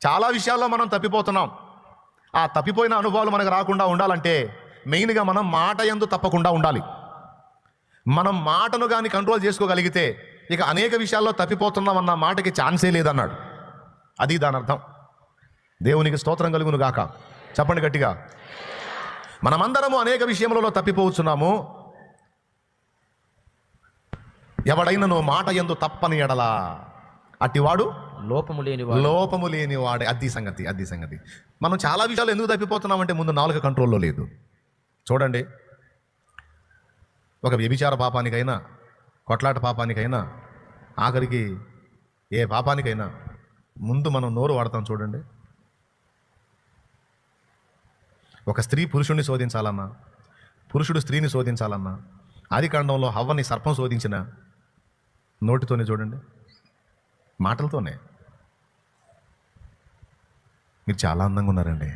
చాలా విషయాల్లో మనం తప్పిపోతున్నాం. ఆ తప్పిపోయిన అనుభవాలు మనకు రాకుండా ఉండాలంటే మెయిన్గా మనం మాట యందు తప్పకుండా ఉండాలి. మనం మాటను కానీ కంట్రోల్ చేసుకోగలిగితే ఇక అనేక విషయాల్లో తప్పిపోతున్నాం అన్న మాటకి ఛాన్సే లేదన్నాడు. అది దాని అర్థం. దేవునికి స్తోత్రం కలుగును గాక. చెప్పండి గట్టిగా. మనమందరము అనేక విషయములలో తప్పిపోతున్నాము. ఎవడైనను మాట యందు తప్పని ఎడలా అట్టివాడు లోపము లేనివాడే. అది సంగతి. మనం చాలా విషయాలు ఎందుకు తప్పిపోతున్నామంటే ముందు నాలుక కంట్రోల్లో లేదు. చూడండి, ఒక వ్యభిచార పాపానికైనా, కొట్లాట పాపానికైనా, ఆఖరికి ఏ పాపానికైనా ముందు మనం నోరు వాడతాం. చూడండి, ఒక స్త్రీ పురుషుణ్ణి శోధించాలన్నా, పురుషుడు స్త్రీని శోధించాలన్నా, ఆదికాండంలో హవ్వని సర్పం శోధించిన నోటితోనే. చూడండి, మాటలతోనే. మీరు చాలా అందంగా ఉన్నారండి.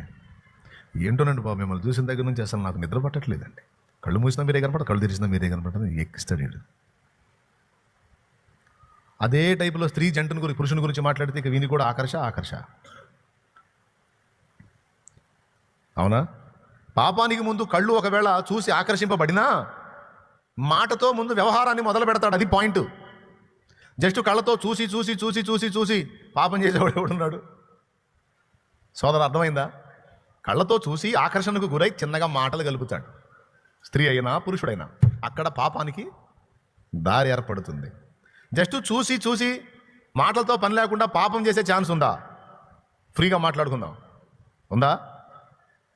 ఏంటోనండి బాబు, మిమ్మల్ని చూసిన దగ్గర నుంచి అసలు నాకు నిద్ర పట్టట్లేదండి. కళ్ళు మూసినా మీరే కనపడదు, కళ్ళు తెరిచినా మీరే కనపడదు. ఎక్కిస్తాడు. అదే టైపులో స్త్రీ జంటను గురించి, పురుషుని గురించి మాట్లాడితే ఇక వీని కూడా ఆకర్ష. అవునా? పాపానికి ముందు కళ్ళు ఒకవేళ చూసి ఆకర్షింపబడినా మాటతో ముందు వ్యవహారాన్ని మొదలు పెడతాడు. అది పాయింట్. జస్ట్ కళ్ళతో చూసి పాపం చేసేవాడు ఎవడున్నాడు? సోదరు, అర్థమైందా? కళ్ళతో చూసి ఆకర్షణకు గురై చిన్నగా మాటలు కలుపుతాడు. స్త్రీ అయినా పురుషుడైనా అక్కడ పాపానికి దారి ఏర్పడుతుంది. జస్ట్ చూసి మాటలతో పని లేకుండా పాపం చేసే ఛాన్స్ ఉందా? ఫ్రీగా మాట్లాడుకుందాం, ఉందా?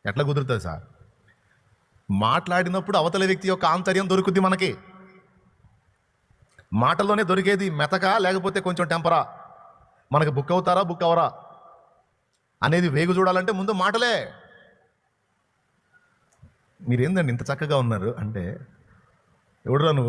ఎట్లా కుదురుతుంది సార్? మాట్లాడినప్పుడు అవతల వ్యక్తి యొక్క ఆంతర్యం దొరుకుద్ది మనకి. మాటల్లోనే దొరికేది మెతక లేకపోతే కొంచెం టెంపరా, మనకు బుక్ అవుతారా బుక్ అవరా అనేది వేగు చూడాలంటే ముందు మాటలే. మీరేందండి ఇంత చక్కగా ఉన్నారు అంటే, ఎవడురా నువ్వు?